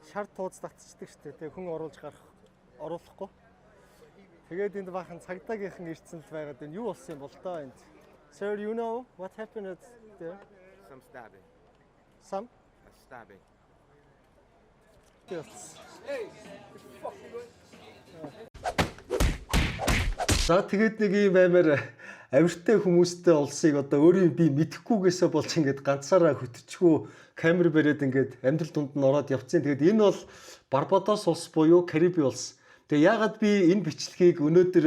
шар тууз татчихдаг шүү дээ. Тэгээ хүн оруулж гарах оруулахгүй. Тэгээд энд бахан цагдаагийнхан ирцэн л байгаад энэ юу болсон юм бол тоо энд. Sir, you know what happened there? Some stabbing. Some? A stabbing. Yes. Hey, fuck you. За тэгээд нэг юм аймаар авиртай хүмүүстэй улсыг одоо өөрийн би мэдхгүйгээсээ болж ингээд ганцаараа хөтчихгүй камер бариад ингээд амьдрал дунд нь ороод явцсан. Тэгээд энэ бол Барбадос улс буюу Кариби улс. Тэгээ яагаад би энэ бичлэгийг өнөөдөр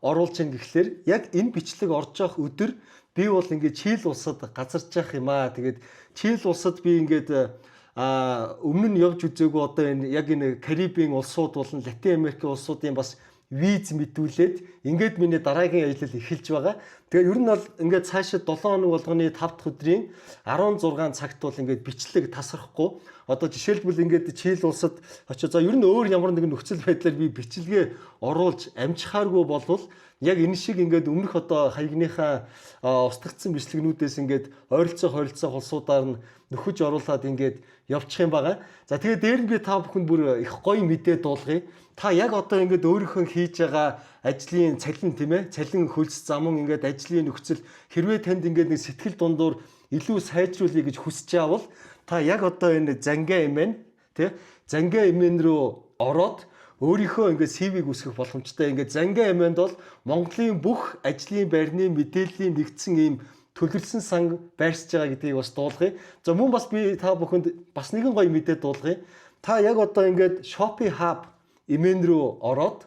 оруулж ин гэхлээр яг энэ бичлэг орж явах өдөр би бол ингээд Чили улсад газарч явах юм аа. Тэгээд Чили улсад би ингээд өмнө нь явж үзээгүй одоо энэ яг энэ Карибын улсууд болон Латин Америкийн улсуудын бас виз мэдүүлээд ингээд миний дараагийн аялал эхэлж байгаа. Тэгээ ер нь бол ингээд цаашаа 7 хоног болгоны 5 дахь өдрийн 16 цагт бол ингээд бичлэг тасрахгүй. Одоо жишээлбэл ингээд Чили улсад очиж за ер нь өөр ямар нэгэн нөхцөл байдлаар би бичлэгээ оруулж амжихааргүй болвол яг энэ шиг ингээд өмнөх одоо хаягныхаа устгагдсан бичлэгнүүдээс ингээд ойролцоох улсуудаар нь нөхөж оруулаад ингээд явчих юм байгаа. За тэгээ дээр нь би та бүхэнд бүр их гоё мэдээ дуулгая. Та яг одоо ингээд өөрийнхөө хийж байгаа ажлын цалин тийм ээ, цалин хөлс замун ингээд ажлын нөхцөл хэрвээ танд ингээд нэг сэтгэл дундуур илүү сайжруулъя гэж хүсэж байвал та яг одоо энэ зангаа эмэн тий зангаа эмэн рүү ороод өөрийнхөө ингээд CV-г үсгэх боломжтой. Ингээд зангаа эмэнд бол Монголын бүх ажлын байрны мэдээллийн нэгдсэн ийм төлөвлөсөн сан байрсаж байгаа гэдгийг бас дуулгая. За мөн бас би та бүхэнд бас нэгэн гоё мэдээ дуулгая. Та яг одоо ингээд Shopee Hub эмэн рүү ороод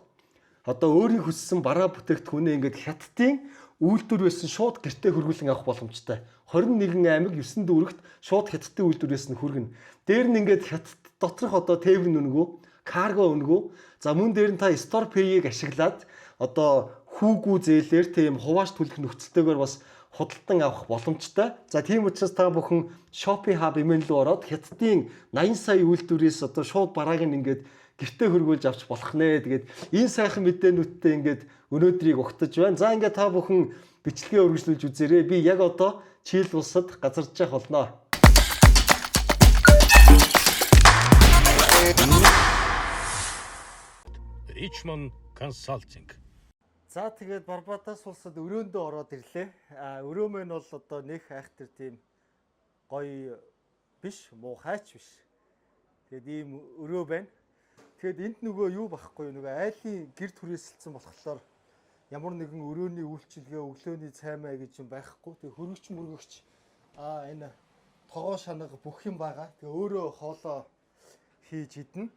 одоо өөрийн хүссэн бараа бүтээгдэхүүнээ ингээд хятадын үйлдвэрээс нь шууд гэртээ хөргүүлэн авах боломжтой. 21 аймаг 9 дүүрэгт шууд хятадын үйлдвэрээс нь хүргэнэ. Дээр нь ингээд хятад доторх одоо тээвэр нүнгүү, карго өнгөө. За мөн дээр нь та Store Pay-ийг ашиглаад одоо хүүгүү зээлээр тийм хувааж төлөх нөхцөлтэйгээр бас худалдан авах боломжтой. За тийм учраас та бүхэн Shopee Hub эмэн рүү ороод хятадын 80 сая үйлдвэрээс одоо шууд барааг нь ингээд гэртээ хөргүүлж авч болох нэ. Тэгээд энэ сайхан мэдээнүүдтэй ингээд өнөөдрийг угтаж байна. За ингээд та бүхэн бичлэгээ үргэлжлүүлж үзээрэй. Би яг одоо Чили улсад газарч явах болно. Richmond Consulting. За тэгээд Барбадос улсад өрөөндөө ороод ирлээ. Өрөө мэн бол одоо нэг айхтар тийм гоё биш, муухайч биш. Тэгээд ийм өрөө байна. Тэгэхэд энд нөгөө юу байхгүй нөгөө айлын гэрд хүрээсэлсэн болохоор ямар нэгэн өрөөний үйлчилгээ, өглөөний цаймаа гэж юм байхгүй. Тэгээ хөргөгч мөргөгч энэ тогоо шанага бүх юм байгаа. Тэгээ өөрөө хоолоо хийж идэнэ.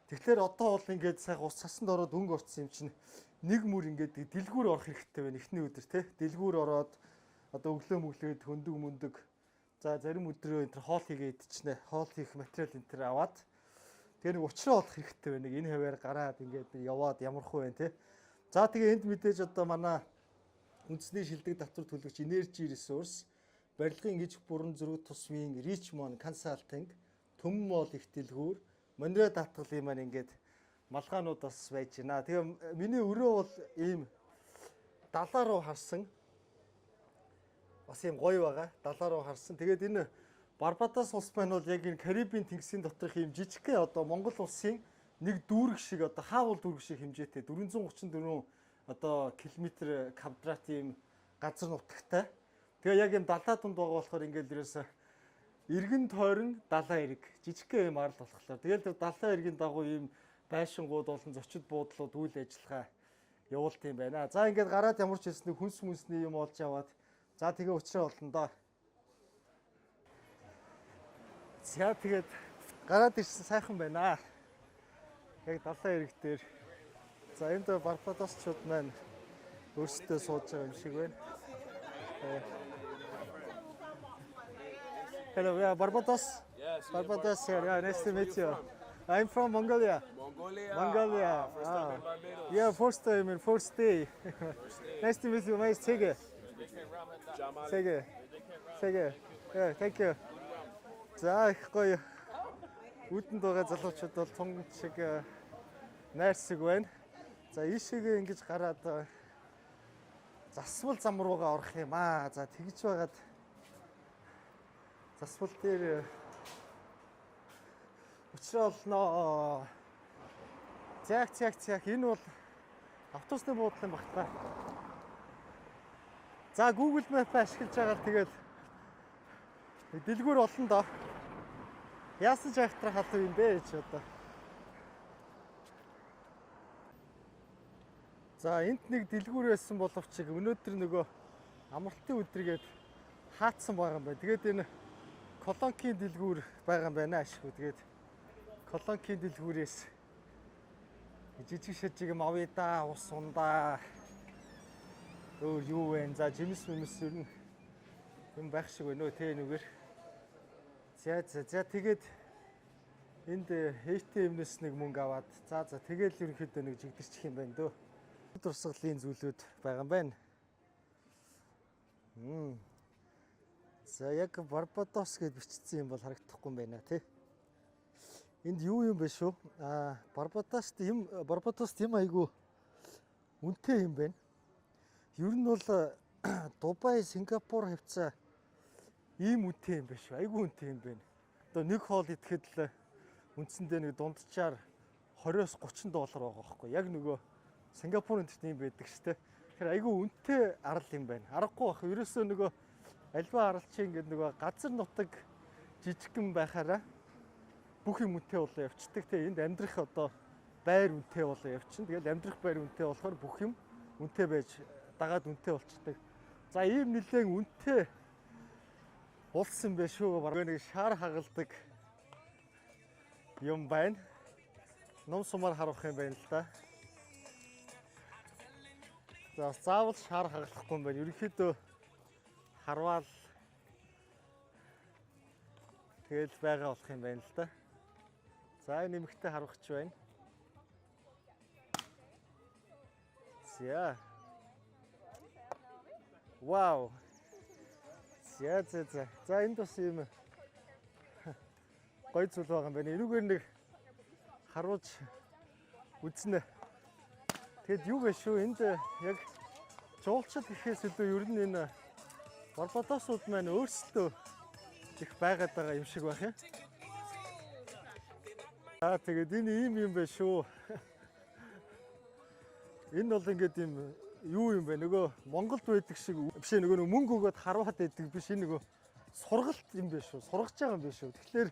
Тэгэхээр одоо бол ингээд сайхан ус цасанд ороод өнгө орцсон юм чинь нэг мөр ингээд дэлгүүр орох хэрэгтэй байна эхний өдөр тий. Дэлгүүр ороод одоо өглөө мөглөөд хөндөг мөндөг. За зарим өдрөө энэ төр хоол хийгээ идчихнэ. Хоол хийх материал энэ төр аваад тэгээ нэг уучраа олох хэрэгтэй байна. Энэ хаваар гараад ингээд яваад ямархуу байна тий. За тэгээ энд мэдээж одоо манай үндэсний шилдэг татвар төлөгч Energy Resource, барилгын иж бүрэн зөрүү тусмын Richmond Consulting, Төмөн моол их дэлгүүр, Монрё даатгалын маань ингээд малгаанууд бас байж байна. Тэгээ миний өрөө бол ийм далаа руу харсан. Бас ийм гоё байгаа. Далаа руу харсан. Тэгээд энэ Барбадос улс маань бол яг энэ Карибын тэнгисийн доторх ийм жижигхэн одоо Монгол улсын нэг дүүрэг шиг одоо хаавал дүүрэг шиг хэмжээтэй 434 одоо километр квадрат ийм газар нутагтай. Тэгээ яг юм далаа дунд байгаа болохоор ингээд ерөөсө эргэн тойрон далаа эрэг жижигхэн юм арал болохоор тэгэл тэр далаа эргийн дагуу ийм байшингууд болон зочид буудлууд үйл ажиллагаа явуулт юм байна. За ингээд гараад ямар ч хэлсэн хүнс мүнсний юм олж аваад за тэгээ уучраа болно доо. За тэгээд гараад ирсэн сайхан байна. Яг далаа эрэг дээр. За энд Барбадосчууд маань өөрсдөө сууж байгаа юм шиг байна. Hello, yeah, Barbados. Yes. Barbados here. Yeah, nice to meet you. I'm from Mongolia. Mongolia. Yeah, first time and first day. Nice to meet you. Nice Sege. Sege. Yeah, thank you. За их гоё. Үүдэнд байгаа залуучууд бол тун шиг найрсаг байна. За ийшээгээ ингэж гараад засвал зам руугаа орох юм аа. За тэгж байгаад засвал дээр Учруулноо. Зяг. Энэ бол автобусны буудлын багтаа. За Google Map ашиглаж байгаа л тэгээд дэлгүүр олон доо. Яасан ч айхтрах халуун юм бэ ч одоо. За энд нэг дэлгүүр байсан боловч өнөөдөр нөгөө амралтын өдргээд хаацсан байгаа юм байна. Тэгээд энэ Колонкийн дэлгүүр байгаа юм байна ашиг. Тэгээд Колонкийн дэлгүүрээс жижиг шажиг юм авъя да, ус ундаа. Юу вэ? За жимс ер нь юм байх шиг байна уу те нүгээр. За тэгээд энд ATM-нээс нэг мөнгө аваад за тэгэл ерөнхийдөө нэг жигдэрчих юм байна дөө. Дурсгалын зүйлүүд байгаа юм байна. За яг Барбадос гэж бичсэн юм бол харагдахгүй юм байна тий. Энд юу юм бэ шүү? Барбадост юм айгу үнэтэй юм байна. Ер нь бол Дубай, Сингапур хавцаа ийм үнэтэй юм байна шүү. Айгу үнэтэй юм байна. Одоо нэг хоол идэхэд л үндсэндээ нэг дунджаар 20-30 доллар байгаа байхгүй. Яг нөгөө Сингапурын төсний юм байдаг шүү дээ. Тэгэхээр айгүй үнэтэй арал юм байна. Аргагүй бах. Ерөөсөө нөгөө альва арал чи ингээд нөгөө газар нутаг жижигхэн байхаараа бүх юм үнэтэй болоо явцдаг. Тэ энд амьдрах одоо байр үнэтэй болоо явчихна. Тэгэл амьдрах байр үнэтэй болохоор бүх юм үнэтэй байж дагаад үнэтэй болчихдаг. За ийм нэлээд үнэтэй улс юм байна шүү. Бараг нэг шар хагалдаг юм байна. Ном сумаар харуулах юм байна л да. За заавал шар хагалахгүй юм байна. Ерөнхийдөө харвал тэгэл байгаа болох юм байна л да. За нэмэгтэй харуулгач байна. За. Вау. За энд бас юм гоё зүйл байгаа юм байна. Энүүгээр нэг харуулж үзнэ. Тэгэд юу вэ шүү? Энд яг жуулчд гэхээс илүү ер нь энэ Барбадосууд маань өөрсдөө их байгаад байгаа юм шиг байх юм. Тэгээд энэ ийм юм байна шүү. Энэ бол ингээд юм юу юм бэ? Нөгөө Монголд байдаг шиг биш ээ, нөгөө мөнгө өгөөд харваад байдаг биш, энэ нөгөө сургалт юм байна шүү. Сургаж байгаа юм байна шүү. Тэгэхээр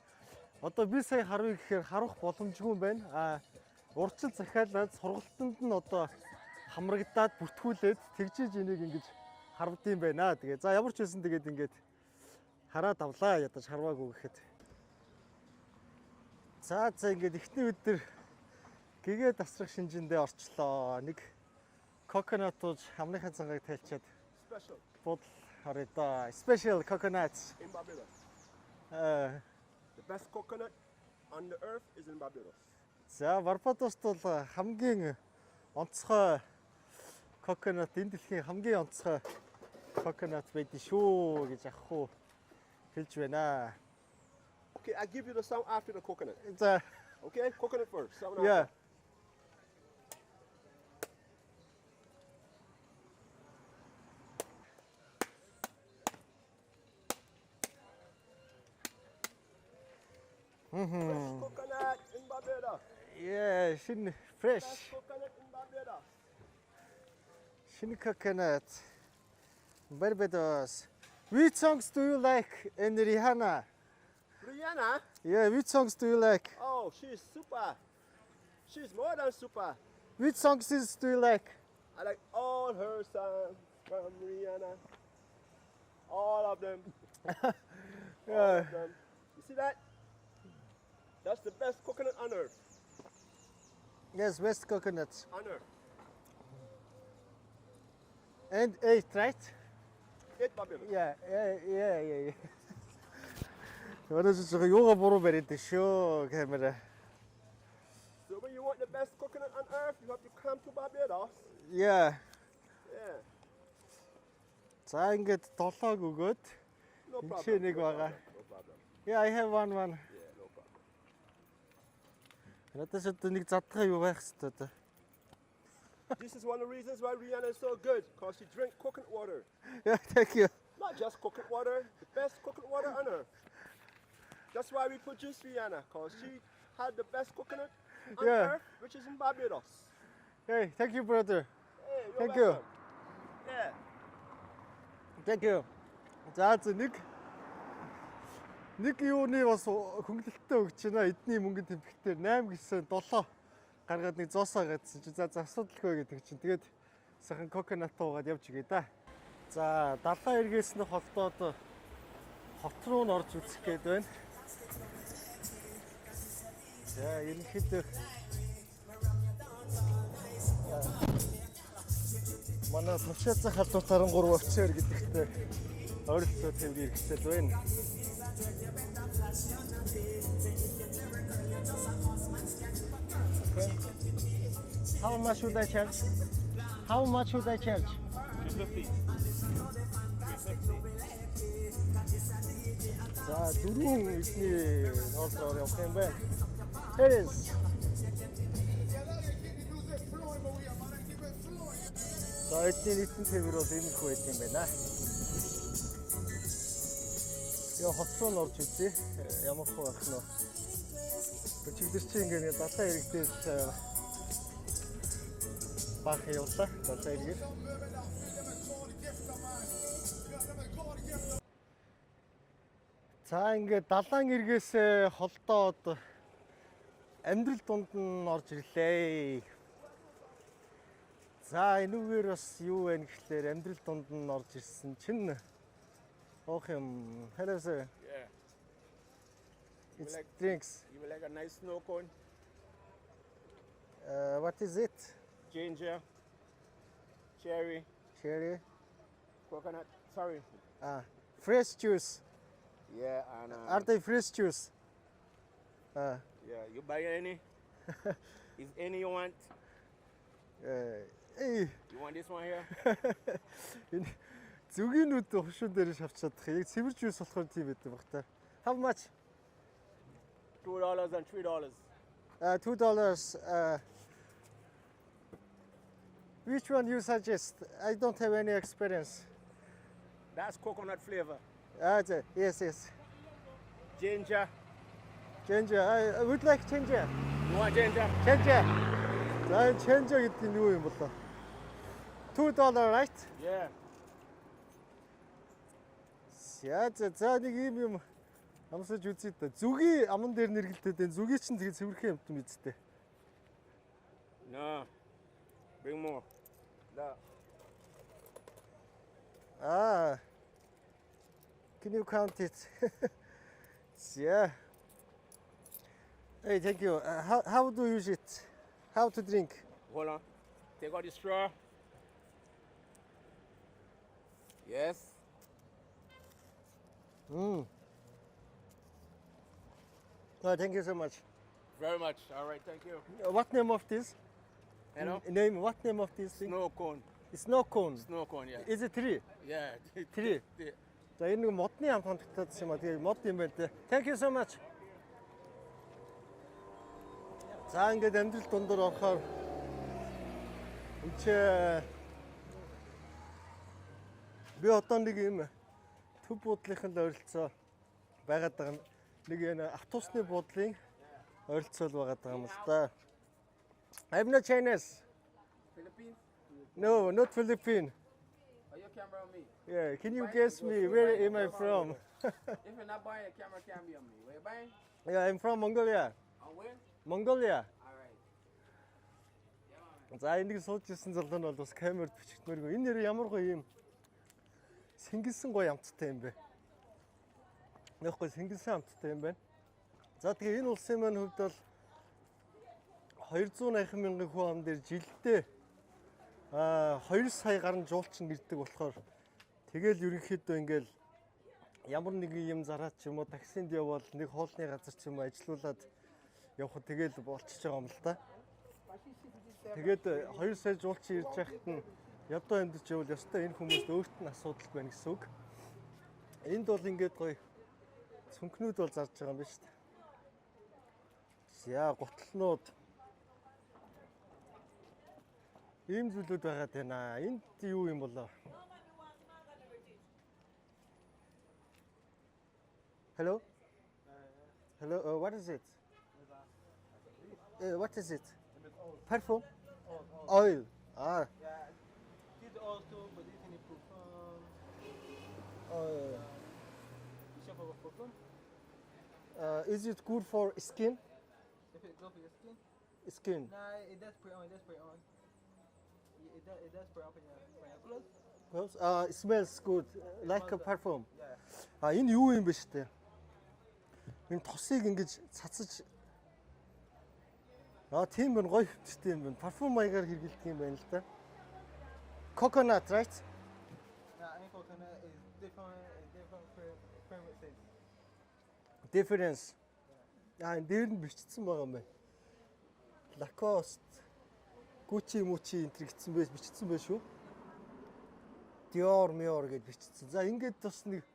одоо би сая харвыг гэхээр харах боломжгүй юм байна. Урьдчил захиалаад сургалтанд нь одоо хамрагдаад бүртгүүлээд тэгжиж энийг ингэж харвд юм байна. Тэгээ за ямар ч байсан тэгээд ингээд хараад авлаа ядаж харваагүй гэхэд. За ингээд эхний өдөр гэгээ тасрах шинжиндээ орчлоо. Нэг coconut ууж амныхаа цангааг тайлчаад Special бодол харъя да. Special coconuts. in Barbados. The best coconut on the earth is in Barbados. За Барбадост бол хамгийн онцгой coconut, энэ дэлхийн хамгийн онцгой coconut байдаг шүү гэж ах уу хэлж байна. Okay, I give you the sound after the coconut. За Okay, coconut first. Sound yeah. after. Fresh coconut in Barbados. Yeah, шинэ fresh. Best coconut in Barbados. Шинэ coconut. Barbados. Which songs do you like in Rihanna? Rihanna? Yeah, which songs do you like? Oh, she's super. She's more than super. Which songs do you like? I like all her songs from Rihanna. All of them. All Yeah. of them. You see that? That's the best coconut on earth. Yes, best coconuts. On earth. And 8, right? Eight Barbados. Yeah. Орос жоо юугаа буруу бариад шүү камера. So when you want the best coconut on earth, you have to come to Barbados. Yeah. Yeah. За ингээд 7 өгөөд No энэ problem. чи нэг байгаа. No problem. Yeah, I have one. Yeah, no problem. Надад ч нэг задгаа юу байх хэвээр одоо. This is one of the reasons why Rihanna is so good, because she drinks coconut water. Yeah, thank you. Not just coconut water, the best coconut water on earth. That's why we produce Rihanna, because she had the best coconut on Yeah. earth, which is in Barbados. Hey, thank you, brother. Hey, you're Thank you. welcome. Yeah. Thank you. За нэг юуны бас хөнгөлөлтөй өгч байна. Эдний мөнгөний тэмдэгтээр 8 гэсэн 7 гаргаад нэг зоосоо гадсан чи за асуудалгүй гэдэг чинь. Тэгээд сайхан коконат уугаад явж игээ да. За далайн эргээс нь холдоод хот руу н орж үзэх гээд байна. За ерөнхийдөө манай төвшөөцөн халдвар 13 офицер гэдэгтэй ойролцоо тавьж ирэх хэрэгтэй байна. Okay. How much should I charge? How much should I charge? 250. За дөрвөн эзний ноолроор явах юм байна. Here is. За эдний нийтэн тээвэр бол иймэрхүү байт юм байна. Яа хот руу н орж үзье. Ямар хөө байх нь вэ? Чигдэр чи ингээд далайн иргэдээс баах явлаа. Далайн иргэр. За ингээд далайн иргээс холдоод амьдрал дунд нь орж ирлээ. За энүүгээр бас юу вэ гэхлээр амьдрал дунд нь орж ирсэн чинь оох юм. Hello sir. Yeah. It's like- drinks. You would like a nice snow cone, What is it? ginger, cherry, Cherry. coconut. Sorry. Fresh juice. Yeah, and Are they fresh juice? yeah, you buy any? If any you want, Эй, you want this one here? энэ зүгийнүүд хушуу дээр шавч чадах. Яг цэвэр juice болохоор тийм байдаг баг та. How much? $2 and $3. $2. Which one you suggest? I don't have any experience. That's coconut flavor. Yes. Ginger. Ginger. I would like ginger. You want ginger? Ginger. За ginger гэдэг нь юу юм болоо? $2, right? Yeah. За нэг юм амсаж үзье да. Зүгийн аман дээр нэргэлдээд энэ зүгийн чинь тэгээ цэвэрхэн юмт юм үсттэй. No. Bring more. No. Can you count it? Yeah. Hey, thank you. How do you use it? How to drink? Hold on. Take out the straw. Yes. Thank you so much. Very much. All right. Thank you. What name of this? Hello. What name of this thing? Snow cone. Snow cone. Snow cone. Yeah. Is it tree? Yeah. Tree. За энэ нэг модны ам хандтагдсан юм а. Тэгээ мод юм байна те. Thank you so much. За ингээд амьдрал дундор орохоор би одоо нэг юм төв буудлынханд ойролцоо байгаад байгаа нэг энэ автобусны буудлын ойролцоол байгаад байгаа юм л да. I'm not Chinese. Philippines? No, not Philippine. Or your camera on me? Yeah, can you guess me where am I from? If you're not buying, your camera can't be on me. Where you buying? Yeah, I'm from Mongolia. On where? Mongolia. Alright. За энийг сууж ирсэн залуу нь бол бас камерт бичгдмээргүй. Энэ нэр ямар гоё юм. Сингэлсэн гоё амттай юм бэ. Нөхөй сингэлсэн амттай юм байна. За тэгээ энэ улсын маань хувьд бол 280 мянган хүн ам дээр жилдээ 2 сая гаруй жуулчин ирдэг болохоор тэгэл ерөнхийдөө ингээл ямар нэгэн юм зараад ч юм уу таксинд явбал нэг хоолны газар ч юм уу ажилуулад явхад тэгэл болчихж байгаа юм л та. Тэгээд 2 сая жуулчин ирж байхад нь ядуу амьдч явал ёстой энэ хүмүүст өөрт нь асуудал байна гэсэн үг. Энд бол ингээд гоё цүнхнүүд бол зарж байгаа юм байна шүү дээ. Яа гутлнууд ийм зүйлүүд байгаад байна. Энд юу юм болоо? Hello? Hello, what is it? What is it? A bit old. Perfume? Old. Oil. Ah. Yeah. Did old too, but it any perfume. Oil. Shop of perfume. Is it good for skin? If it go for your skin. Skin. Nah, it does spray on. It does spray on. It does spray on for your clothes. It smells good. Like a perfume. Yeah. Энэ юу юм бэ штэ? Энэ тосыг ингэж цацаж тийм байна гоё хөвчтэй юм байна. Парфюм маягаар хэргэлдэг юм байна л да. Coconut, right? Nah, ain't coconut is different fragrances. Difference. Энэ дээр нь бичсэн байгаа юм байна. Lacoste, Gucci, Mucci энэ гэсэн байж бичсэн байх шүү. Dior, Mior гэж бичсэн. За ингээд бас нэг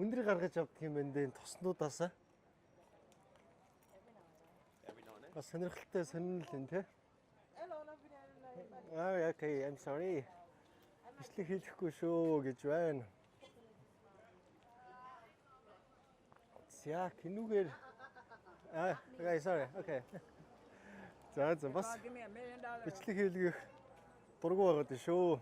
өндөр гаргаж авдаг юм байна дээ тоснуудаасаа. Бас сонирхолтой сонирхол энэ те. Okay, I'm sorry. Бичлэг хийхгүй шүү гэж байна. За кинүүгээр okay, sorry. Okay. За бас Give me $1 million. бичлэг хийлгэх дургу байгаад шүү.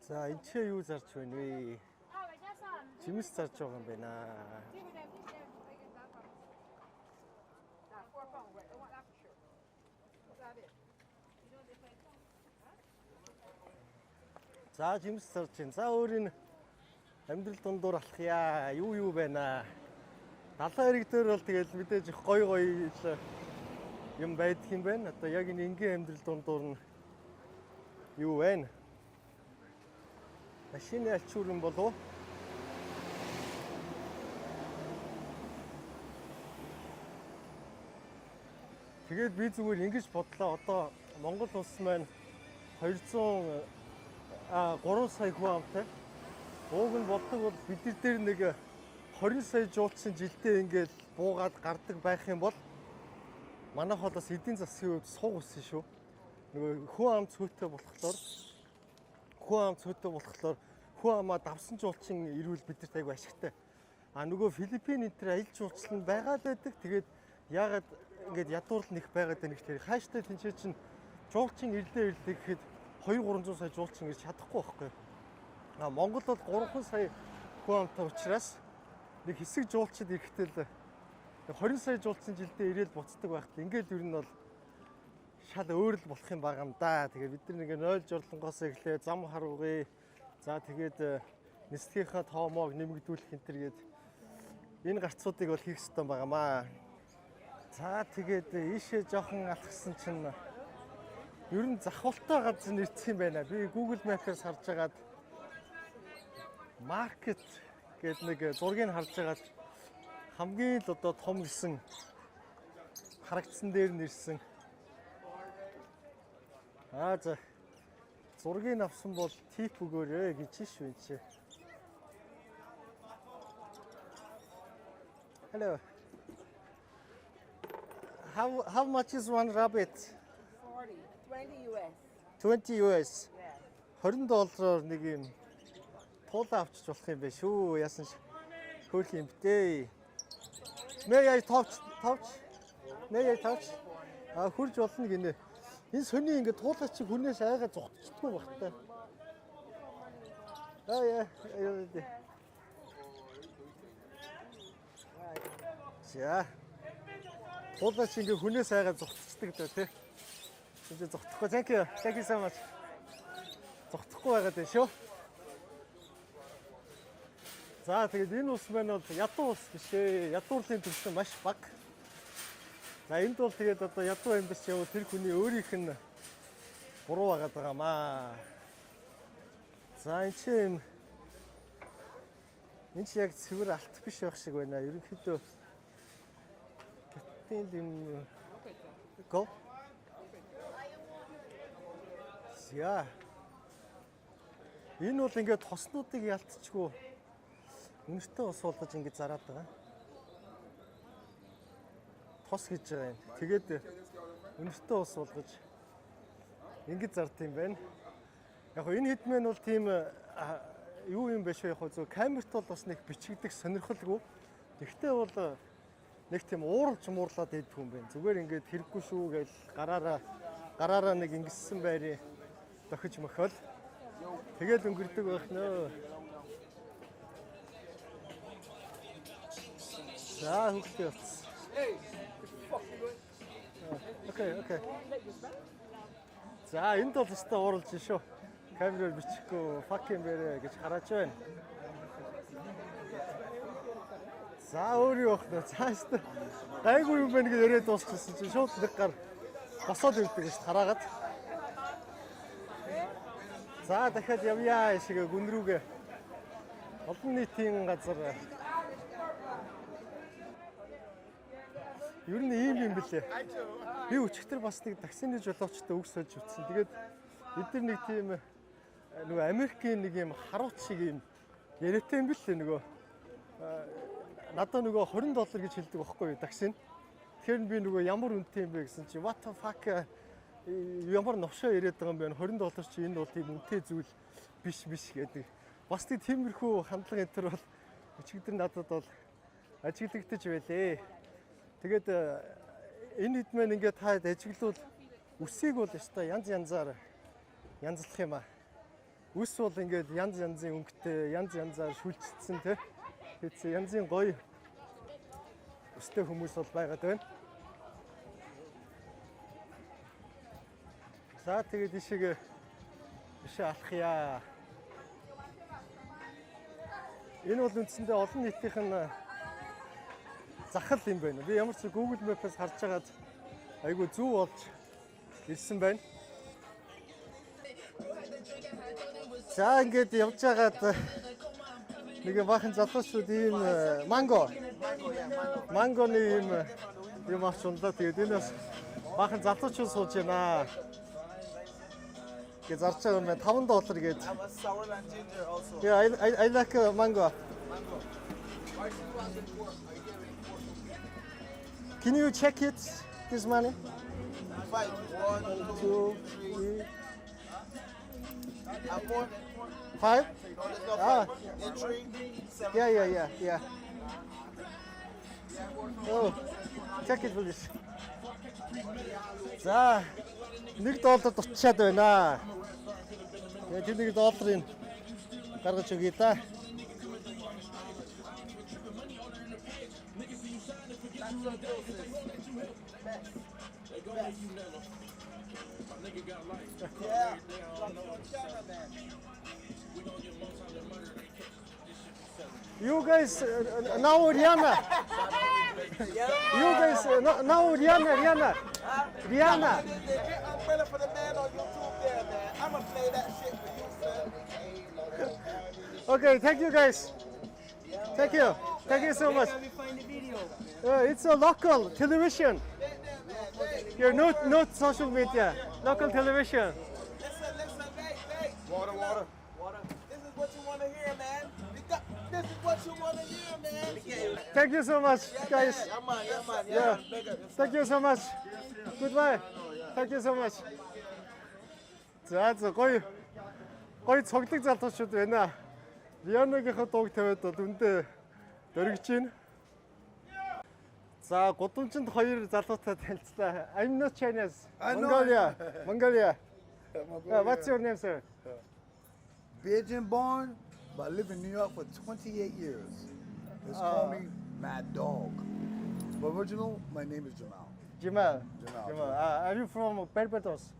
За энэ ч юу зарж байна вэ? Жимс зарж байгаа юм байна. За жимс зарж байна. За өөр энэ амьдрал дундуур алах яа. Юу байна. Далайн хэрэг дээр бол тэгэл мэдээж их гоё юм байдаг юм байна. Одоо яг энэ энгийн амьдрал дундуур нь юу байна? Машины альчуур юм болов уу? Тэгээд би зүгээр ингэж бодлоо. Одоо Монгол улс маань 3 сая хүн амтай. Ууг нь болдог бол бид нар дээр нэг 20 сая жуулчин жилдээ ингээд буугаад гардаг байх юм бол манайх бол бас эдийн засгийн хувьд сууг өссөн шүү. Нөгөө хүн ам цөөтэй болохоор хүн амаа давсан жуулчин ирүүл бидэрт айгүй ашигтай. Нөгөө Филиппин энэ төр аялал жуулчлал нь байгаад байдаг. Тэгээд яагаад ингээд ядуурлал нэг байгаад байна гэхээр хааштай тэнцээ чинь жуулчин ирлээ гэхэд 2-300 сая жуулчин ирж чадахгүй байхгүй. Монгол бол 3 сая хүн амтай учраас нэг хэсэг жуулчид ирэхдээ л 20 сая жуулчин жилдээ ирээл буцдаг байхад ингээд юу нь бол шал өөр л болох юм байгаа юм да. Тэгээд бид нар нэг 0 жорлонгоос эхлээ зам харуугыг за тэгээд нислэгийнхаа тоомоог нэмэгдүүлэх энэ төр гээд энэ гарцуудыг бол хийх хэрэгтэй байгаамаа. За тэгээд ийшээ жоохон алхсан чинь ер нь завхуултай газар нэрсэн юм байна. Би Google Map-аас харж агаад market гэдэг нэг зургийг харж агаад хамгийн л одоо том гэсэн харагдсан дээр нэрсэн. За зургийг авсан бол тип өгөөрэй гэж шүү энэ чи. Hello. How much is one rabbit? 40, 20 US. 20 US. Yeah. $20 нэг юм туулаа авчиж болох юм бэ шүү. Яасан хөөх юм бтээ. May I touch? May I touch? Хурж болно гинэ. Энэ сони ингээд туулаа чи хүнээс айгаа зогтчихдгүй багтаа. Яа. За. Туулаа чи ингээд хүнээс айгаа зогтчихдаг даа тий. Энд зогтохгүй. Thank you so much. Зогтохгүй байгаад байна шүү. За тэгээд энэ ус маань бол ядуу ус биш ээ. Ядуурлын төлөв маш бага. За энд бол тэгээд одоо ядуу амьдарч явал тэр хүний өөрийнх нь буруу байгаад байгаамаа. За энэ чи яг цэвэр алт биш байх шиг байна. Ерөнхийдөө гэтэл юм го. За. Энэ бол ингээд тоснуудыг ялтчихгүй үнэртэй ус болгож ингэж зараад байгаа. Тос гэж байгаа юм. Тэгээд үнэртэй ус болгож ингэж зард юм байна. Яг хөө энэ хэдмэн бол тийм юу юм бэ шүү яг хөө зөв камерт бол бас нэг бичигдэх сонирхолгүй. Гэхдээ бол нэг тийм ууралж муурлаад идэх хүн байна. Зүгээр ингээд хэрэггүй шүү гэж гараараа нэг ингэссэн байрыг дохиж мөхөл. Тэгэл өнгөрдөг байх нөө. За хөлтэй болсон. Окей. За энд бол өстой ууралж шүү. Камераар бичихгүй fucking бэрэ гэж хараач байна. За өөр юу вэ? Цаашдаа гайгүй юм байна гэж өрөө дуусчихсан чинь шууд нэг гар босоод ирдэг гэж хараагаад. За дахиад явъя шиг гүн рүүгээ. Олон нийтийн газар. Ер нь ийм юм бэлээ. Би өчигдөр бас нэг таксины жолоочтой үг сольж утсан. Тэгээд эдгээр нэг тийм нөгөө Америкийн нэг юм харуут шиг юм яриатай юм бэлээ нөгөө. Надад нөгөө $20 гэж хэлдэг байхгүй юу таксин. Тэгэхээр би нөгөө ямар үнэтэй юм бэ гэсэн чи what the fuck ямар новшоо яриад байгаа юм бэ? $20 чи энэ бол тийм үнэтэй зүйл биш гэдэг. Бас тиймэрхүү хандлага энэ төр бол өчигдөр надад бол ажиглагдаж байлээ. Тэгээд энэ хэд мэн ингээд таад ажиглуул үсийг бол өстой янзаар янзлах юм аа. Үс бол ингээд янзын өнгөтэй янзаар шүлжчихсэн те. Тэц янзын гоё өстэй хүмүүс бол байгаад байна. За тэгээд ишиг бишээ алхъя. Энэ бол үндсэндээ олон нийтийнх нь захал юм байна. Би ямар ч Google Map-аас харж байгаад айгүй зөв болж ирсэн байна. За ингээд явж байгаад нэг бахан залуучууд ийм мангоны юм авч унлаа. Тэгээд энэ бас бахан залуучууд сууж байна. Гэж зарж байгаа юм байна. $5 гээд. Yeah, I like mango. Can you check it, this money? 5, 1, 2, 3. And more? 5? No, there's no Ah. 5. Entry, 7. Yeah. Oh, check it please. За, $1 дутчаад байна. Тэгээд $1 гаргаж өгье та. You guys now Rihanna. You guys now Rihanna. Get umbrella for the man on YouTube there, man. I'ma play that shit for you, son. Okay, thank you guys. Thank you so much. It's a local television. You're not social media. Local television. Listen, hey. Water. This is what you want to hear, man. This is what you want to hear, man. Thank you so much, guys. Yeah. Thank you so much. Goodbye. Thank you so much. За гоё цоглог залуучууд байна. Рианагийнхаа дууг тавиад бол үндэ дөргиж байна. За гудамжинд хоёр залуутай танилцлаа. I'm not Chinese. Mongolia. What's your name, sir? Beijing born, but I lived in New York for 28 years. Just call me Mad Dog. But original, my name is Jamal. Jamal. Are you from Barbados?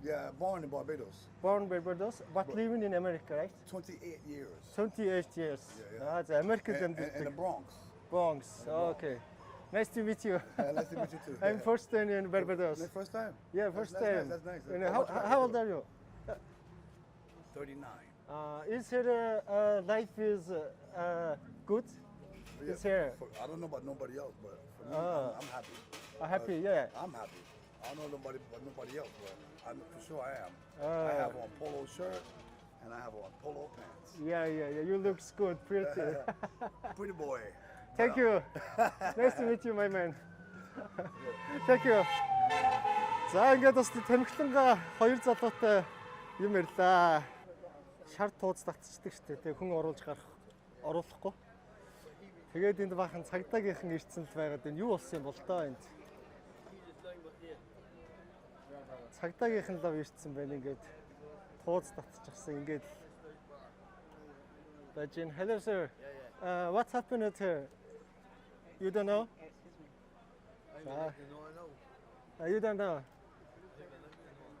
Yeah, born in Barbados. Born in Barbados, but living in America, right? 28 years. 28 years. Yeah. The American In the Bronx. Bronx. Okay. Nice to meet you. Nice to meet you too. I'm first time in Barbados. The first time? Yeah, first That's time. Nice, that's nice. And how old are you? 39. Is here life is good? Yeah, Is here I don't know about nobody else, but for me, I'm happy. happy? Yeah. I'm happy. I don't know nobody else, but for sure I am. I have on polo shirt and I have on polo pants. Yeah. You looks good, pretty. Pretty boy. Thank you. Nice to meet you, my man. Thank you. За ингээд бас тамхиланга хоёр залуутай юм ярьлаа. Шар тууз татчихдаг шүү дээ. Хүн оруулж оруулахгүй. Тэгээд энд бахан цагдаагийнхан ирсэн л байгаад энэ юу болсон юм бол тоо энд. Цагдаагийнхан лав ирсэн байна ингээд тууз татчихсан ингээд Bajin, hello sir. What's happened here? You don't know? You don't know.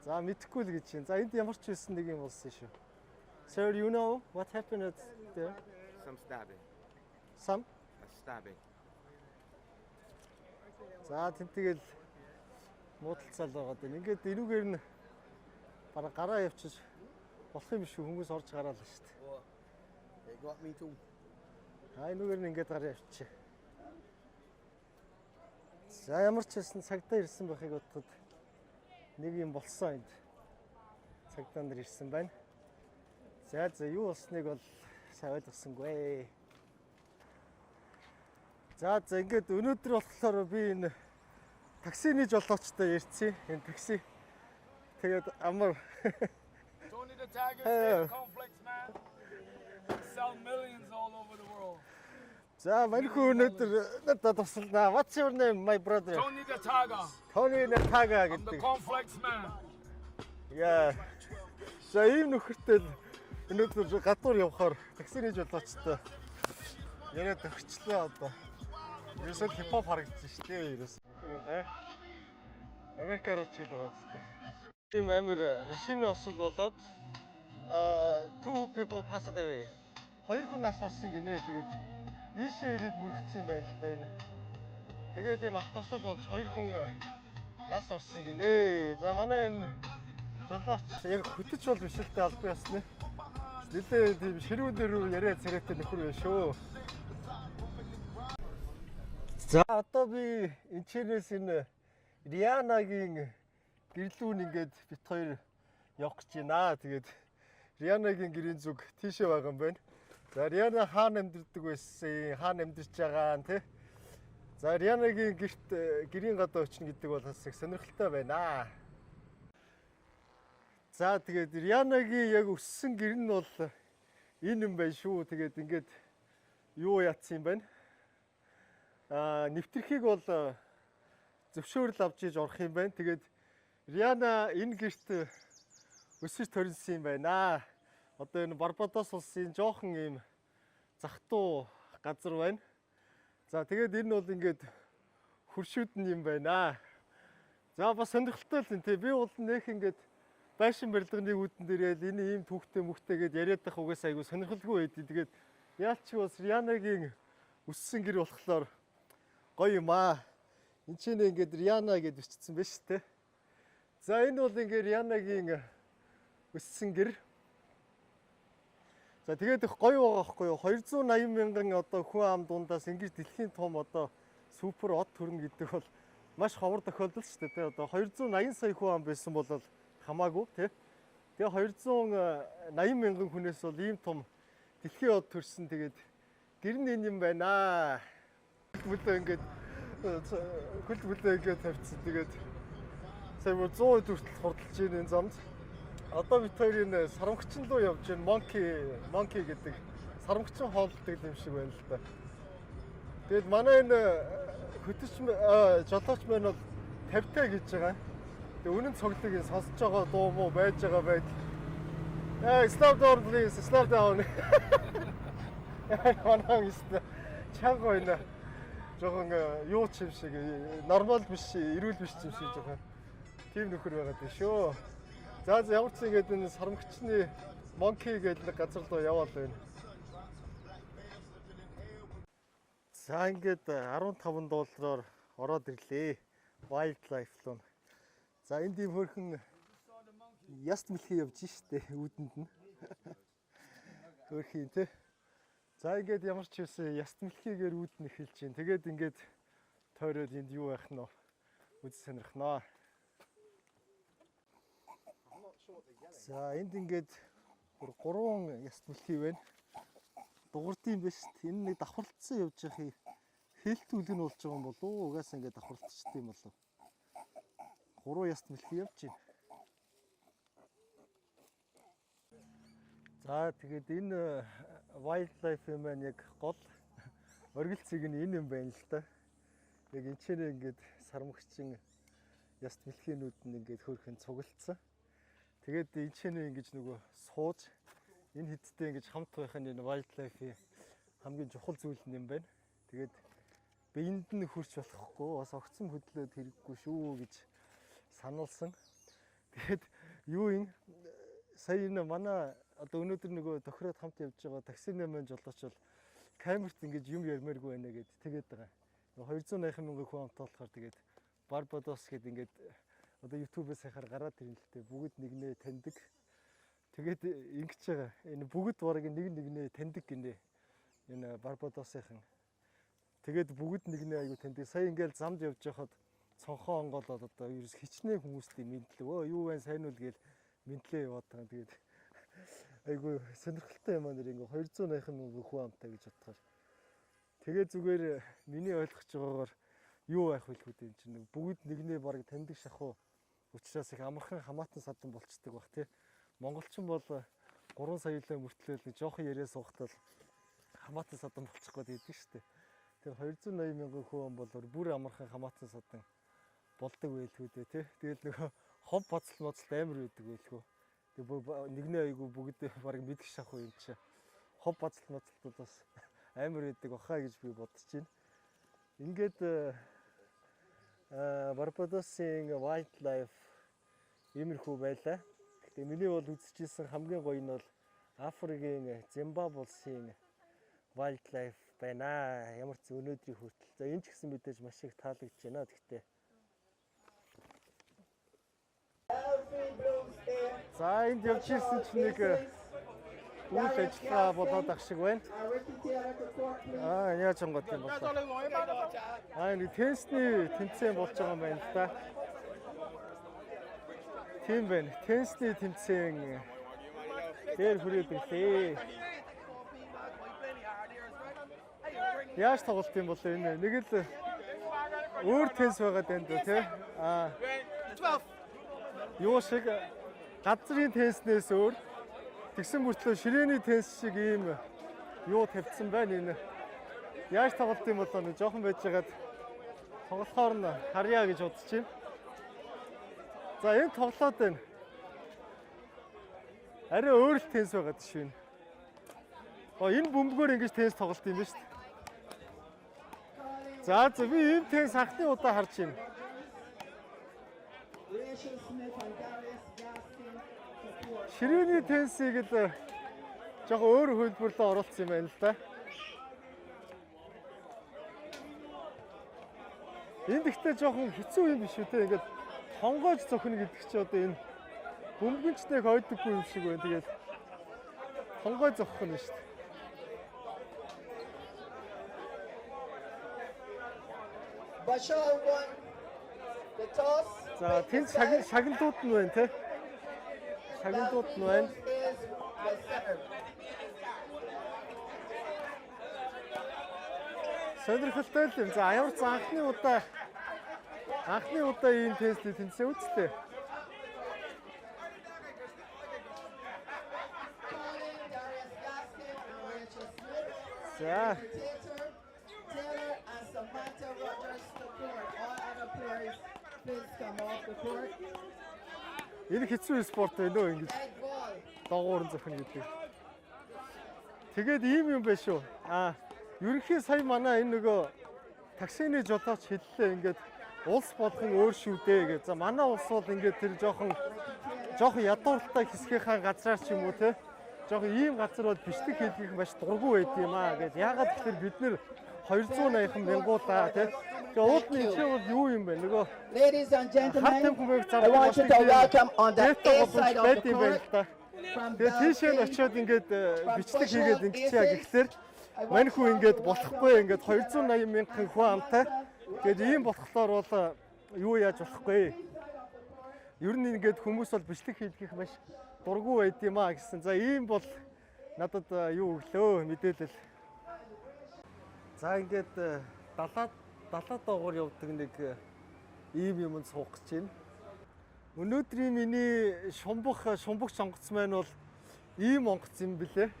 За мэдхгүй л гэж чинь. За энд ямар ч байсан нэг юм болсон шүү. Sir, you know what happened there? Some stabbing. Some? A stabbing. За тэнтэйгэл муудалцал байгаад байна. Ингээд энүүгээр нь бараг гараа явчих болох юм шүү. Хүмүүс орж гараал шүү дээ. They got me too. Энүүгээр нь ингээд гараа явчих. За ямар ч байсан цагдаа ирсэн байхыг бодоход нэг юм болсон энд. Цагдаа нар ирсэн байна. За юу болсныг бол сайн ойлгосонгүй. За ингээд өнөөдөр болохоор би энэ таксины жолоочтой ярьцیں۔ Энэ такси. Тэгээд амар Tony the Tiger, Cornflakes man. Sell millions all over the world. За манайхаа өнөөдөр надад туслана. What's your name, my brother? Tony the Tiger. Tony the Tiger I'm the гэдэг. Cornflakes man. Яа. За ийм нөхөртэй өнөөдөр гадуур явахаар таксины жолоочтой яриад өгчлээ одоо. Ерөөсөө хипхоп харагдаж шүү дээ ерөөс. Америкаар чиг байгаа зү. Тийм амир шинэ осол болоод two people passed away. Хоёр хүн нас орсон гинэ. Тэгээд ийшээ ирээд мөрөгдсөн байл байна. Тэгээд ийм автосол болж хоёр хүн нас орсон гинэ. За манай энэ жолооч яг хөтөч бол биш л дээ албан ёсны. Нилээ тийм ширүүн дээр яриа царайтай нөхөр байна шүү. За одоо би энэчнээс энэ Рианагийн гэрлүүн ингээд бит хоёр явах гэж байна. Тэгээд Рианагийн гэрийн зүг тийшээ байгаа юм байна. За Риана хаана амьдардаг байсан? Хаана амьдарч байгаа нь тий? За Рианагийн гэрийн гадаа очно гэдэг бол бас их сонирхолтой байна. За тэгээд Рианагийн яг өссөн гэр нь бол энэ юм байна шүү. Тэгээд ингээд юу яатсан юм байна? Нэвтрхийг бол зөвшөөрөл авч иж орох юм байна. Тэгээд Риана энэ гэрт өсөж төрсөн юм байна. Одоо энэ Барбадос улсын жоохон ийм захтуу газар байна. За тэгээд энэ бол ингээд хуршүүд нь юм байна. За бас сонирхолтой л энэ тий. Би бол нэх ингээд байшин барилганы үүдэн дээр ял энэ ийм түүхтэй мөхтэй гэд яриад байх угаасаа айгу сонирхолгүй байдیں۔ Тэгээд яалч бас Рианагийн өссөн гэр болохоор гоё юм аа. Энд чинь ингээд Риана гэд бичсэн байж тээ. За энэ бол ингээд Рианагийн өссөн гэр. За тэгээд их гоё байгаа байхгүй юу? 280 мянган одоо хүн ам дундаас ингэж дэлхийн том одоо супер од төрн гэдэг бол маш ховор тохиолдол шүү дээ. Одоо 280 сая хүн ам байсан бол хамаагүй тий. Тэгээ 280 мянган хүнээс бол ийм том дэлхийн од төрсөн. Тэгээд гэр нь энэ юм байна. Бүлээ ингээд хөл бүлээ ингээд тавьчихсан. Тэгээд сая 100 хүртэл хурдалж ийн энэ замд. Одоо бид хоёр энэ сарамгчин руу явж байна. Monkey гэдэг сарамгчин хооллдог юм шиг байна л да. Тэгэд манай энэ хөтөч жолооч маань бол 50-тай гэж байгаа. Тэгээ үнэн цогцлыг сонсож байгаа дуу муу байж байгаа байдал. Slow down please, slow down. Манаа истэ чанга байна. Жохон юу ч юм шиг нормал биш, эрүүл биш юм шиг жоохон тийм нөхөр байгаад байна шүү. За ямар ч ингэж энэ сарамгчны Monkey гэдэг газар руу яваал байна. За ингээд 15 доллараар ороод ирлээ. Wildlife руу. За энд ийм хөрхөн яст мэлхий явж штэ үүдэнд нь. Хөрхийн тий. За ингээд ямар ч юусэн яст мэлхийгээр үүднэ эхэлж чинь. Тэгээд ингээд тойроод энд юу байх нь үз сонирхноо. За энд ингээд 3 яст мэлхий байна. Дугардын биш. Энэ нэг давхарлцсан явж явах хэлтүүлэг нь болж байгаа юм болов уу? Угаасаа ингээд давхарлцчихдээ юм болов. 3 яст мэлхий явж байна. За тэгээд энэ wildlife маань яг гол Оргилцэг нь энэ юм байна л да. Яг энэ ч ингээд сармагчин яст мэлхийнүүд нь ингээд хөөрхөн цугалтсан. Тэгээд энэ ч ингэж нөгөө сууж энэ хэдтэй ингэж хамт байх нь энэ wildlife хамгийн чухал зүйл юм байна. Тэгээд биеинд нь хурч болохгүй бас огцом хөдлөөд хэрэггүй шүү гэж сануулсан. Тэгээд юу юм сая энэ манай одоо өнөөдөр нөгөө тохироод хамт явж байгаа таксины мэн жолооч бол камерт ингэж юм ярмааргүй байна гэд тэгээд байгаа. 280 мянган хүн хамт болохоор тэгээд Барбадос гэд ингээд одоо YouTube-ээс хахаар гараад ирэн л дээ бүгд нэгнээ таньдаг. Тэгээд ингэж байгаа. Энэ бүгд бараг нэгнээ таньдаг гинэ. Энэ Барбадосынхан. Тэгээд бүгд нэгнээ аягүй таньдаг. Сая ингээл замд явж байхад цонхоо онгоолоод одоо ерөөс хичнээн хүмүүстэй мэдлээ. Өө юу вэ сайн уу гээл мэдлээ яваад байгаа. Тэгээд айгүй сонирхолтой юм аа нэр ингээ 280 мянган хүн амтай гэж бодохоор. Тэгээд зүгээр миний ойлгож байгаагаар юу байх вэ гэдэг чинь нэг бүгд нэгнээ бараг таньдаг шахуу учраас их амархан хамаатан садан болцдог бах тий. Монголчин бол 3 саяла мөртлөөл нэг жоохон яриа суухтал хамаатан садан болчих гээд идэв шүү дээ. Тэр 280 мянган хүн бол бүр амархан хамаатан садан болдог байлгүй дээ тий. Тэгэл нөгөө хов боцол амар байдаг байлгүй. Тэгээ нэгнээ айгу бүгд бараг мэдгэх шахуу юм чи. Хов боцол бас амар байдаг баха гэж би бодож байна. Ингээд Барбадосын wildlife иймэрхүү байлаа. Гэхдээ миний бол үзчихсэн хамгийн гоё нь бол Африкийн Зимбабwe улсын wildlife байна. Ямар ч өнөөдрийн хүртэл. За энэ ч гэсэн мэдээж маш их таалагдж байна. Гэхдээ за энд явж ирсэн чинь нэг үйл ажиллагаа болоод ах шиг байна. Яаж онгод юм бол. Нэг теннисний тэмцээн болж байгаа юм байна л да. Тийм байна. Теннисний тэмцээн дээр хүрээд ирлээ. Яаж тоглолт юм бол энэ нэг л өөр теннис байгаа даа тий. Юу шиг газрын тенниснээс өөр тэгсэн мөртлөө ширээний теннис шиг ийм юу тавьсан байна энэ. Яаж тоглолт юм бол нэг жоохон байж байгаад тоглохоор нь харьяа гэж бодож байна. За энэ тоглоод байна. Арай өөр л теннис байгаа тийш байна. Энэ бөмбөгөөр ингэж теннис тоглолт юм байна шүү дээ. За би энэ теннис анхны удаа харж байна. Ширээний теннисийг л жоохон өөр хөлбөрлөө оруулсан юм байна л да. Энд ихтэй жоохон хэцүү юм биш үү те. Ингээд хонгойж зөхнө гэдэг чи одоо энэ бөмбөгчнийг ойдоггүй юм шиг байна. Тэгээд хонгой зохих нь шүү дээ. Bashar won the toss. За тэнд шагналууд нь байна те. Шагналууд нь байна. Сонирхолтой л юм. За ямар ч анхны удаа ийм тестийг тэнцээ үзтээ. За энэ хэцүү спорт байна уу ингэж доогуурн зөхнө гэдэг. Тэгээд ийм юм байна шүү. Ерөнхий сая манай энэ нөгөө таксины жолооч хэллээ ингээд улс болгон өөр шүү дээ гэж. За манай улс бол ингээд тэр жоохон ядууртай хэсгийнхаа газраар ч юм уу те. Жоохон ийм газар бол бичлэг хийх маш дургүй байд юм аа гэж. Яагаад гэвэл бид нэр 280 мянгуулаа те. Тэгээ уулын ичээ бол юу юм бэ? Нөгөө Ladies and gentlemen, I want you to welcome on the A side of the court from тэгээ тийшээ нь очиод ингээд бичлэг хийгээд ингэчээ гэхлээр мань хүн ингээд болохгүй ингээд 280 мянган хүн амтай. Тэгээд ийм болохоор бол юу яаж болохгүй. Ер нь ингээд хүмүүс бол бичлэг хийх маш дургүй байд юм аа гэсэн. За ийм бол надад юу өглөө мэдээлэл. За ингээд далаа доогоор явдаг нэг ийм юмд суух гэж байна. Өнөөдрийн миний шумбагч онгоц маань бол ийм онгоц юм блэ.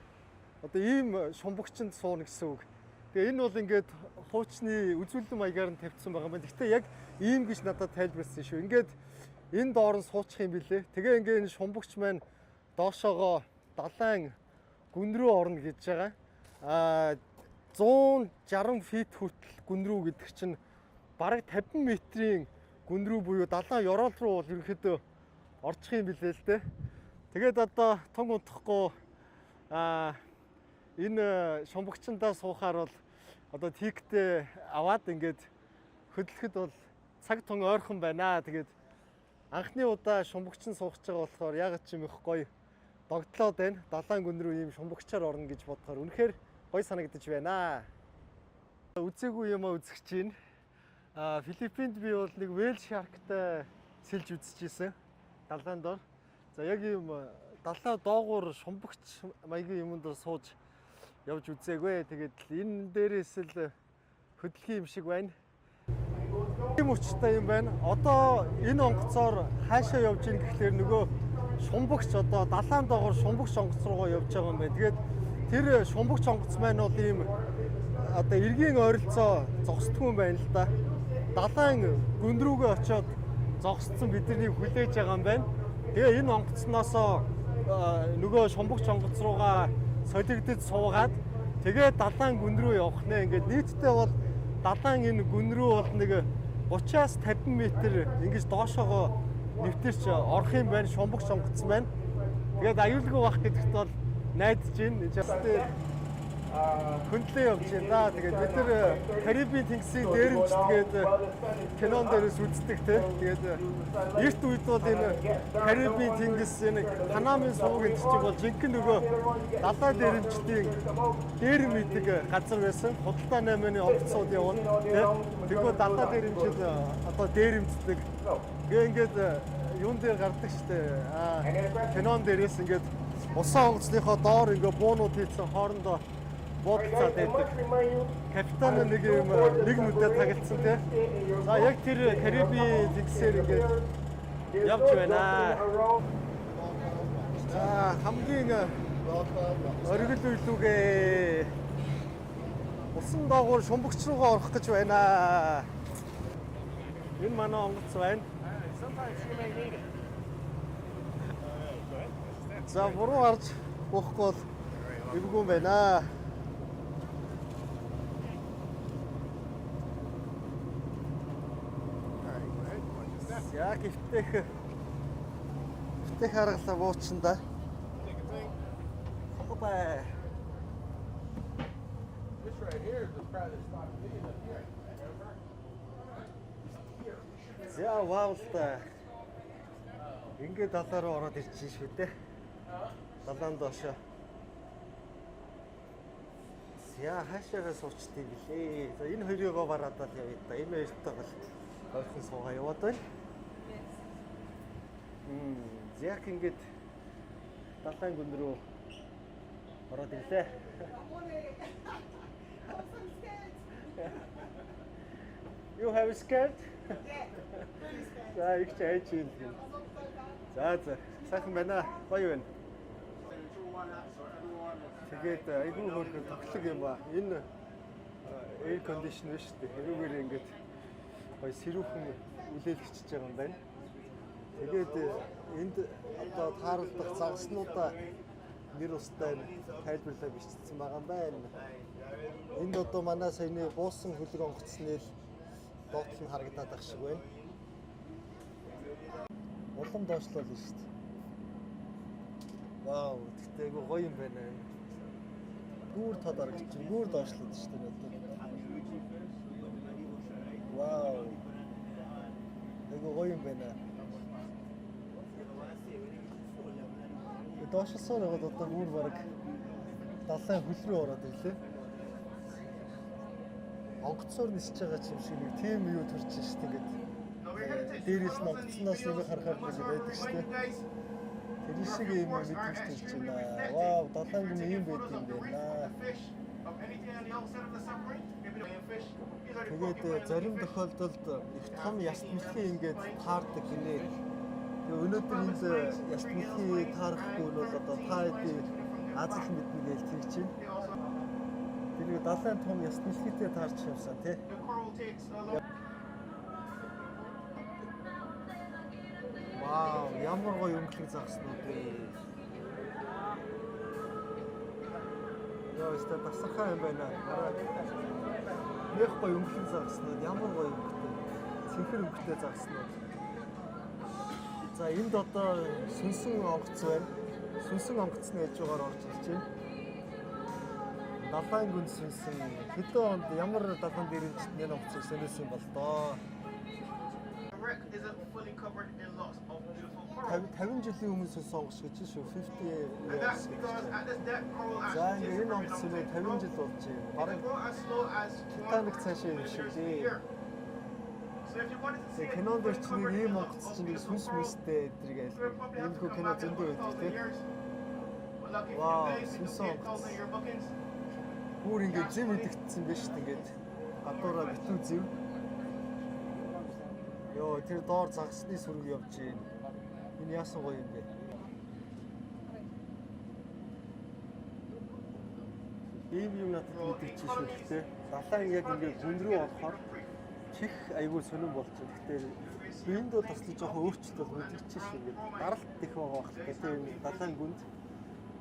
Одоо ийм шумбагчинд сууна гэсэн үг. Тэгээ энэ бол ингээд хуучны үзүүлэлт маягаар нь тавьчихсан байгаа юм байна. Гэхдээ яг ийм гэж надад тайлбарласан шүү. Ингээд энэ доор нь суучих юм билээ. Тэгээ ингээд энэ шумбагч маань доошоогоо далайн гүн рүү орно гэж байгаа. 160 фит хүртэл гүн рүү гэдэг чинь бараг 50 метрийн гүн рүү буюу далайн ёроол руу бол ерөнхийдөө орчих юм билээ л дээ. Тэгээд одоо тун унтахгүй энэ шумбагчандаа суухаар бол одоо тиктэй аваад ингээд хөдлөхөд бол цаг тун ойрхон байна. Тэгээд анхны удаа шумбагчин суугч байгаа болохоор яг ч юм их гоё догтлоод байна. Далайн гүн рүү ийм шумбагчаар орно гэж бодохоор үнэхээр гоё санагдаж байна. Үзээгүй юм аа үзэж чинь. Филиппинд би бол нэг whale shark-тай сэлж үзчихсэн. Далайн доор. За яг ийм далайн доогуур шумбагч маягийн юмд сууж явж үзээгүй. Тэгээд энэ дээрээс л хөдөлгөөн юм шиг байна. Ийм учиртай юм байна. Одоо энэ онгоцоор хаашаа явж ийн гэхлээр нөгөө шумбагч одоо далайн доогоор шумбагч онгоц руугаа явж байгаа юм байна. Тэгээд тэр шумбагч онгоц маань бол ийм одоо эргийн ойролцоо зогсдгүй юм байна л да. Далайн гүн рүүгээ очиод зогсцсон бидний хүлээж байгаа юм байна. Тэгээ энэ онгоцноосоо нөгөө шумбагч онгоц руугаа солигдож суугаад тэгээ далайн гүн рүү явах нэ. Ингээд нийтдээ бол далайн энэ гүн рүү бол нэг 30-аас 50 м ингэж доошоогоо нэвтэрч орох юм байна. Шумбагч онгоц байна. Тэгээд аюулгүй байх гэдэгт бол найдаж байна. Хөндлөө явж байна. Тэгээд бид нар Карибын тэнгисийн дээрэмчтэйгээд кинон дээрээс үздэг те. Тэгээд эрт үед бол энэ Карибын тэнгис энэ Панамын суваг энэ чинь бол жинхэнэ нөгөө далай дээрэмчтийн дээрэм идэг газар байсан. Худалдаа 8-ны онгоцууд явна те. Тэгвэл далай дээрэмчд одоо дээрэмцдэг. Тэгээ ингээд юун дээр гардаг штэ. Кинон дээрээс ингээд усан онгоцныхоо доор ингээд буунууд хийсэн хоорондоо бодолцоод байдаг. Капитан нэг юм нэг нүдэ тагилцсан тий. За яг тэр Карибын тэнгисээр ингээд явж байна. За хамгийн оргил үйлүүгээ усан доогуур шумбагч руугаа орох гэж байна. Энэ манай онгоц байна. За буруу харж буухгүй бол эвгүй юм байна. Яг өвтөх харгалаа буучин да. Опа. За ваулта. Ингээд далаа руу ороод ирчихсэн шүү дээ. Далаан доошоо. За хаашаа суучдгийг билээ. За энэ хоёрыгоо бараад л явъя да. Энэ хоёртой бол ойрхон суугаа яваад байна. Яг ингээд далайн гүн рүү ороод ирлээ. You have scared? За их чайч юм. За сайхан байна. Гоё байна. Тэгээд айгүй хөөрхөн тоглог юм ба. Энэ air condition биш үү? Хэрүүгээр ингээд гоё сэрүүхэн үлээлгчж байгаа юм байна. Тэгээд энд одоо тааралдах загснуудаа нэр устай тайлбарлаа бичсэн байгаа юм байна. Энд одоо манай саяны буусан хөлөг онгоцны л доотлол нь харагдаад байх шиг байна. Улам доошлол нь шүү дээ. Вау, тэгтээ айгүй гоё юм байна. Гүүр тод харагдаж чинь гүүр доошлоод шүү дээ одоо. Вау. Айгүй гоё юм байна. Доошлсон байгаад одоо бүр баг далайн хөл рүү ороод ирлээ. Онгоцоор нисэж байгаа юм шиг нэг тийм юу төрж шít ингээд. Дээрээс нь онгоцноос нэг харахаар байдаг шүү дээ. Тэр шиг юм мэдээж төрж байна. Вау, далайн юм ийм байт юм байна. Тэгээд зарим тохиолдолд их том яст мэлхий ингээд таардаг гинэ. Өнөөдөр энд яст мэлхий таарахгүй нь бол одоо та хэдий азал мэднэ гэж тэгж байна. Тэр нэг далайн том яс мэлхийтэй таарч явсан тий. Вау, ямар гоё өнгөлөг загснууд ээ. Яа, өстө тасархаа юм байна. Нэг гоё өнгөлөг загснууд ямар гоё өнгөтэй. Цэнхэр өнгөтэй загснууд. За энд одоо сүнсэн онгоц байна. Сүнсэн онгоцны ээжүүгээр орж ирж байна. Далайн гүн сүнсэн хэдэн онд ямар далайн дээр энэ онгоцыг сонирсон юм бол доо. 50 жилийн өмнө сонгож гэж шүү 50 years. За энэ онгоц нөө 50 жил болж байна. Бараг Титаник цаашаа юм шиг дээ. Кинонд ч нэг ийм онгоц чинь сүнс мүстэй эдрийг айлгүй. Ийм хөө кино зөндөө байдаг тийм. Вау, сүнс онгоц. Бүр ингээд зэв идэгдсэн байж шүү дээ ингээд. Гадуураа битүү зэв. Йоо, тэр доор загсны сүрэг явж байна. Энэ яасан гоё юм бэ? Ийм юм надад мэдчихэж шүү дээ. Далайн ингээд гүн рүү орохоор чих айгүй сонирн болж байна. Гэхдээ биэнд бол бас л жоохон өөрчлөлт мэдчихэж шүү дээ. Даралт их байгаа бах. Гэхдээ энэ далайн гүнд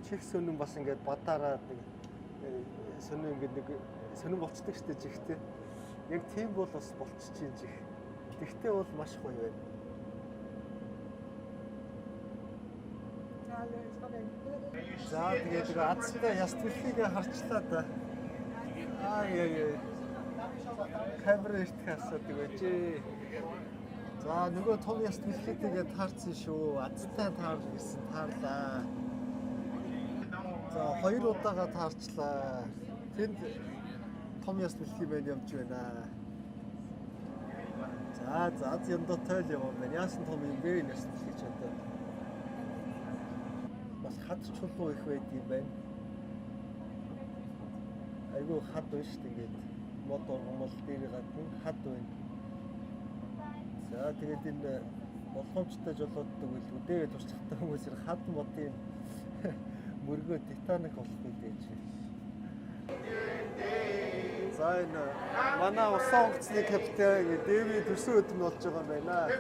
чих сонирн бас ингээд бадаараа нэг сонирн ингээд нэг сонирн болцдог шүү дээ чихтэй. Яг тийм бол бас болчихж юм чих. Тэгтээ бол маш гоё байна. За тэгээд азтай яс төлхийг харчлаа да. Яа. Камера ихтэй хасаад байжээ. За нөгөө том яс төлхийтэйгээ таарсан шүү. Азтай таар гэсэн таарлаа. За 2 удаага таарчлаа. Тэнд том яс төлхий байна явж байна. За яндатай л яваа байна. Яасан том юм бэ энэ яс төлхий ч одоо. Бас хад чулуу их байд юм байна. Айгу хад байна шүү дээ ингээд. Мод оргомол дээр гадна хад байна. За тэгээд энэ болгоомжтой жолооддаг билүү дээ туршлагатай хүмүүс их хад модын мөргөө Титаник болох гэж. За энэ манай усан онгоцны капитан Дэви төрсөн өдөр нь болж байгаа юм байна.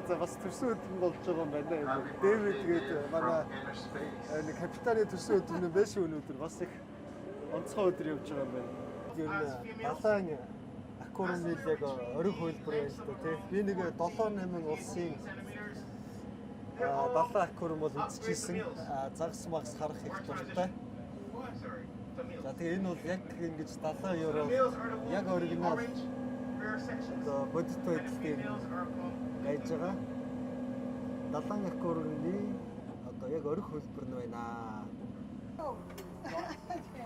За бас төрсөн өдөр нь болж байгаа юм байна. Дэви тэгээд манай энэ капитаны төрсөн өдөр нь байш өнөөдөр бас их онцгой өдөр явж байгаа юм байна. Ер нь далайн аквариумын яг ориг хөлбөр байна л да тий. Би нэг 7-8 улсын далайн аквариум бол үзчихсэн. Загас магас харах их дуртай. За тэгээ энэ бол яг ингэж далайн Европ яг оригинал одоо бодит байдлыг гайж байгаа. Далайн аквариумны одоо яг ориг хөлбөр нь байна.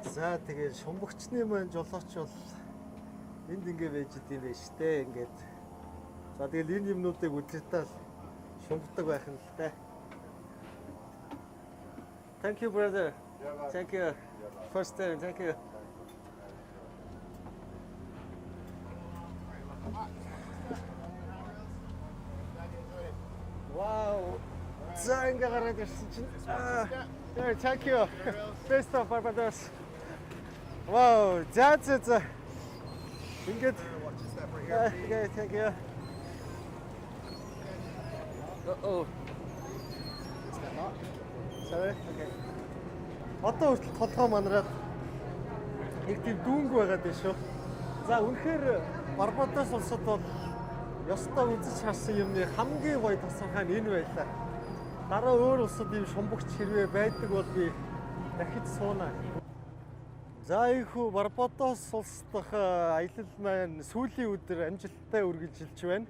За тэгээ шумбагчны маань жолооч бол энд ингэ байж идэм байж тээ ингээд. За тэгэл энэ юмнуудыг үзэтэл шумбдаг байх нь л та. Thank you brother. Thank you. First time, thank you. Wow. За ингэ гараад ирсэн чинь. Thank you. Best of Barbados. Wow, за. Ингээд. Okay, thank you. Uh-oh. Is that not? Sorry. Okay. Одоо хүртэл толгой манараад нэг тийм дүүнгүй байгаад байна шүү. За үнэхээр Барбадос улсад бол ёстой үзэж харсан юмны хамгийн гоё тасархай нь энэ байлаа. Дараа өөр улсад ийм шумбагч хэрвээ байдаг бол би дахиж суунаа. За ийхүү Барбадос улс дахь аялал маань сүүлийн өдөр амжилттай үргэлжилж байна.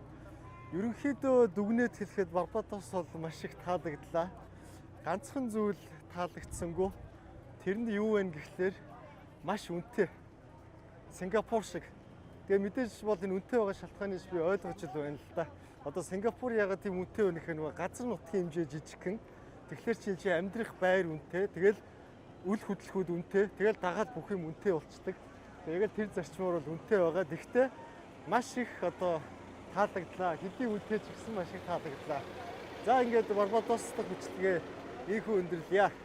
Ерөнхийдөө дүгнээд хэлэхэд Барбадос бол маш их таалагдлаа. Ганцхан зүйл таалагдсангүй. Тэр нь юу вэ гэхлээр маш үнэтэй. Сингапур шиг. Тэгээ мэдээж бол энэ үнэтэй байгаа шалтгааныг би ойлгож л байна л да. Одоо Сингапур ягаад тийм үнэтэй вэ гэхээр нөгөө газар нутгийн хэмжээ жижигхэн. Тэгэхээр чи амьдрах байр үнэтэй. Тэгэл үл хөдлөхүүд үнэтэй. Тэгэл дагаад бүх юм үнэтэй болцдог. Тэгээд тэр зарчмаар бол үнэтэй байгаа. Гэхдээ маш их одоо таалагдлаа. Хэдийн үнэтэй ч гэсэн маш их таалагдлаа. За ингээд Барбадос дахь хүчтэйгээ ийхүү өндөрлөе.